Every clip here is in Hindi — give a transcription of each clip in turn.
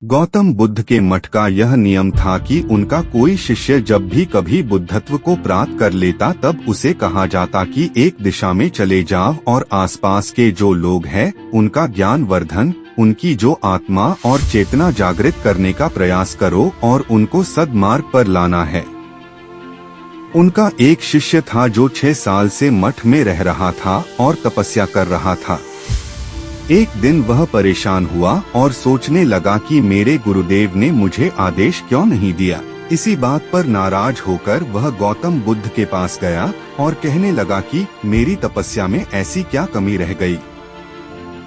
गौतम बुद्ध के मठ का यह नियम था कि उनका कोई शिष्य जब भी कभी बुद्धत्व को प्राप्त कर लेता तब उसे कहा जाता कि एक दिशा में चले जाओ और आसपास के जो लोग हैं उनका ज्ञान वर्धन, उनकी जो आत्मा और चेतना जागृत करने का प्रयास करो और उनको सद्मार्ग पर लाना है। उनका एक शिष्य था जो 6 साल से मठ में रह रहा था और तपस्या कर रहा था। एक दिन वह परेशान हुआ और सोचने लगा कि मेरे गुरुदेव ने मुझे आदेश क्यों नहीं दिया। इसी बात पर नाराज होकर वह गौतम बुद्ध के पास गया और कहने लगा कि मेरी तपस्या में ऐसी क्या कमी रह गई?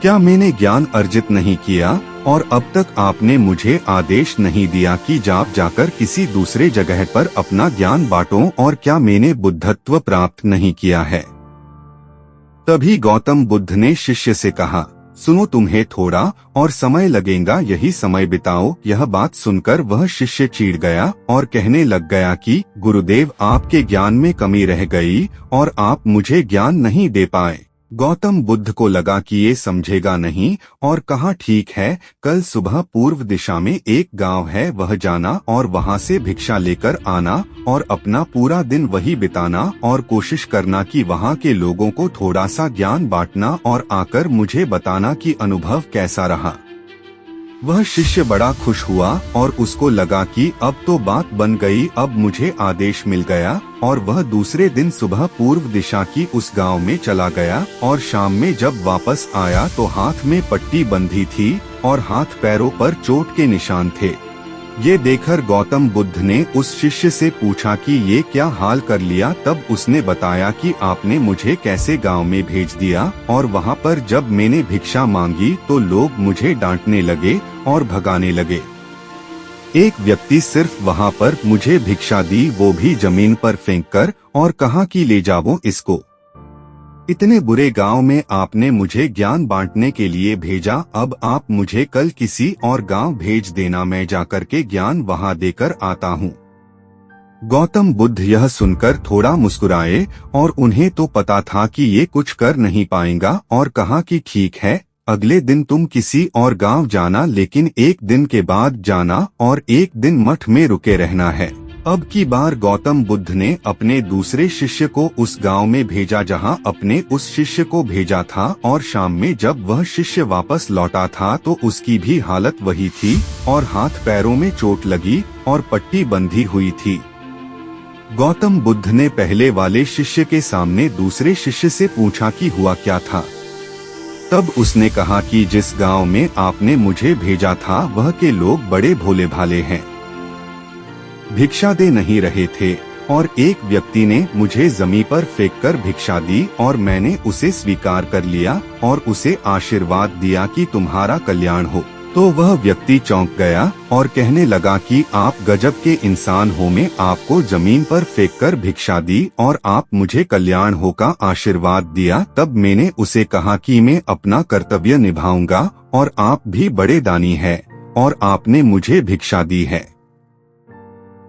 क्या मैंने ज्ञान अर्जित नहीं किया और अब तक आपने मुझे आदेश नहीं दिया कि जाकर किसी दूसरे जगह पर अपना ज्ञान बांटो, और क्या मैंने बुद्धत्व प्राप्त नहीं किया है? तभी गौतम बुद्ध ने शिष्य से कहा, सुनो, तुम्हें थोड़ा और समय लगेगा, यही समय बिताओ। यह बात सुनकर वह शिष्य चिढ़ गया और कहने लग गया कि गुरुदेव, आपके ज्ञान में कमी रह गई और आप मुझे ज्ञान नहीं दे पाए। गौतम बुद्ध को लगा कि ये समझेगा नहीं और कहा, ठीक है, कल सुबह पूर्व दिशा में एक गांव है, वह जाना और वहां से भिक्षा लेकर आना और अपना पूरा दिन वही बिताना और कोशिश करना कि वहां के लोगों को थोड़ा सा ज्ञान बांटना और आकर मुझे बताना कि अनुभव कैसा रहा। वह शिष्य बड़ा खुश हुआ और उसको लगा कि अब तो बात बन गई, अब मुझे आदेश मिल गया, और वह दूसरे दिन सुबह पूर्व दिशा की उस गांव में चला गया और शाम में जब वापस आया तो हाथ में पट्टी बंधी थी और हाथ पैरों पर चोट के निशान थे। ये देखकर गौतम बुद्ध ने उस शिष्य से पूछा कि ये क्या हाल कर लिया? तब उसने बताया कि आपने मुझे कैसे गांव में भेज दिया और वहां पर जब मैंने भिक्षा मांगी तो लोग मुझे डांटने लगे और भगाने लगे। एक व्यक्ति सिर्फ वहां पर मुझे भिक्षा दी, वो भी जमीन पर फेंककर, और कहा कि ले जाओ इसको। इतने बुरे गांव में आपने मुझे ज्ञान बांटने के लिए भेजा, अब आप मुझे कल किसी और गांव भेज देना, मैं जाकर के ज्ञान वहां देकर आता हूं। गौतम बुद्ध यह सुनकर थोड़ा मुस्कुराए और उन्हें तो पता था कि ये कुछ कर नहीं पाएगा, और कहा कि ठीक है, अगले दिन तुम किसी और गांव जाना, लेकिन एक दिन के बाद जाना और एक दिन मठ में रुके रहना है। अब की बार गौतम बुद्ध ने अपने दूसरे शिष्य को उस गांव में भेजा जहां अपने उस शिष्य को भेजा था, और शाम में जब वह शिष्य वापस लौटा था तो उसकी भी हालत वही थी और हाथ पैरों में चोट लगी और पट्टी बंधी हुई थी। गौतम बुद्ध ने पहले वाले शिष्य के सामने दूसरे शिष्य से पूछा कि हुआ क्या था। तब उसने कहा कि जिस गांव में आपने मुझे भेजा था वह के लोग बड़े भोले भाले हैं, भिक्षा दे नहीं रहे थे, और एक व्यक्ति ने मुझे जमीन पर फेंककर भिक्षा दी और मैंने उसे स्वीकार कर लिया और उसे आशीर्वाद दिया कि तुम्हारा कल्याण हो। तो वह व्यक्ति चौंक गया और कहने लगा कि आप गजब के इंसान हो, मैं आपको जमीन पर फेंककर भिक्षा दी और आप मुझे कल्याण हो का आशीर्वाद दिया। तब मैंने उसे कहा कि मैं अपना कर्तव्य निभाऊंगा और आप भी बड़े दानी हैं और आपने मुझे भिक्षा दी है।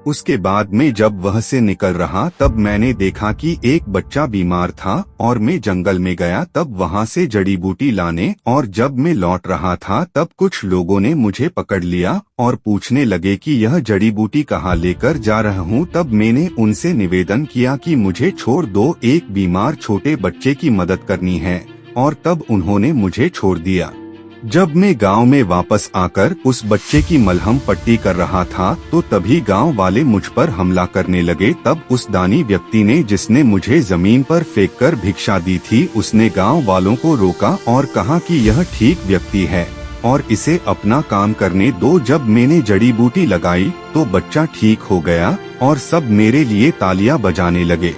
उसके बाद में जब वह से निकल रहा तब मैंने देखा कि एक बच्चा बीमार था और मैं जंगल में गया तब वहां से जड़ी बूटी लाने, और जब मैं लौट रहा था तब कुछ लोगों ने मुझे पकड़ लिया और पूछने लगे कि यह जड़ी बूटी कहाँ लेकर जा रहा हूँ। तब मैंने उनसे निवेदन किया कि मुझे छोड़ दो, एक बीमार छोटे बच्चे की मदद करनी है, और तब उन्होंने मुझे छोड़ दिया। जब मैं गांव में वापस आकर उस बच्चे की मलहम पट्टी कर रहा था तो तभी गांव वाले मुझ पर हमला करने लगे। तब उस दानी व्यक्ति ने, जिसने मुझे जमीन पर फेंककर भिक्षा दी थी, उसने गांव वालों को रोका और कहा कि यह ठीक व्यक्ति है और इसे अपना काम करने दो। जब मैंने जड़ी बूटी लगाई तो बच्चा ठीक हो गया और सब मेरे लिए तालियां बजाने लगे।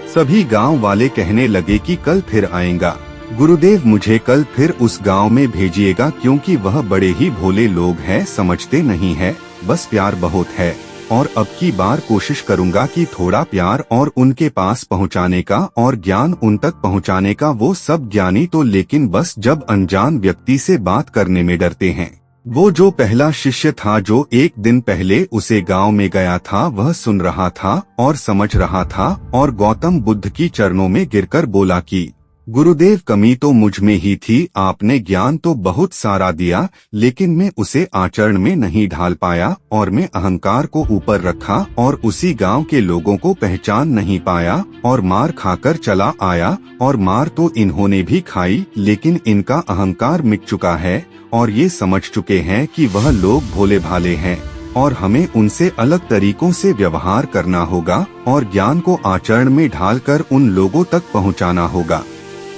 सभी गाँव वाले कहने लगे कि कल फिर आएगा, गुरुदेव मुझे कल फिर उस गांव में भेजिएगा, क्योंकि वह बड़े ही भोले लोग हैं, समझते नहीं है, बस प्यार बहुत है, और अब की बार कोशिश करूंगा कि थोड़ा प्यार और उनके पास पहुंचाने का और ज्ञान उन तक पहुंचाने का। वो सब ज्ञानी तो लेकिन बस जब अनजान व्यक्ति से बात करने में डरते हैं। वो जो पहला शिष्य था जो एक दिन पहले उसे गांव में गया था, वह सुन रहा था और समझ रहा था और गौतम बुद्ध की चरणों में गिरकर बोला कि गुरुदेव, कमी तो मुझ में ही थी। आपने ज्ञान तो बहुत सारा दिया, लेकिन मैं उसे आचरण में नहीं ढाल पाया और मैं अहंकार को ऊपर रखा और उसी गांव के लोगों को पहचान नहीं पाया और मार खाकर चला आया। और मार तो इन्होंने भी खाई, लेकिन इनका अहंकार मिट चुका है और ये समझ चुके हैं कि वह लोग भोले भाले हैं और हमें उनसे अलग तरीकों से व्यवहार करना होगा और ज्ञान को आचरण में ढालकर उन लोगों तक पहुंचाना होगा।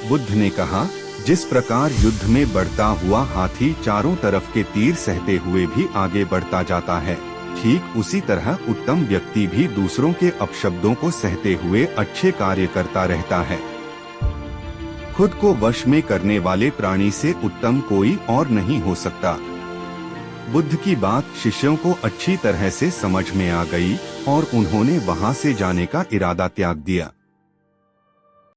बुद्ध ने कहा, जिस प्रकार युद्ध में बढ़ता हुआ हाथी चारों तरफ के तीर सहते हुए भी आगे बढ़ता जाता है, ठीक उसी तरह उत्तम व्यक्ति भी दूसरों के अपशब्दों को सहते हुए अच्छे कार्य करता रहता है। खुद को वश में करने वाले प्राणी से उत्तम कोई और नहीं हो सकता। बुद्ध की बात शिष्यों को अच्छी तरह से समझ में आ गई और उन्होंने वहां से जाने का इरादा त्याग दिया।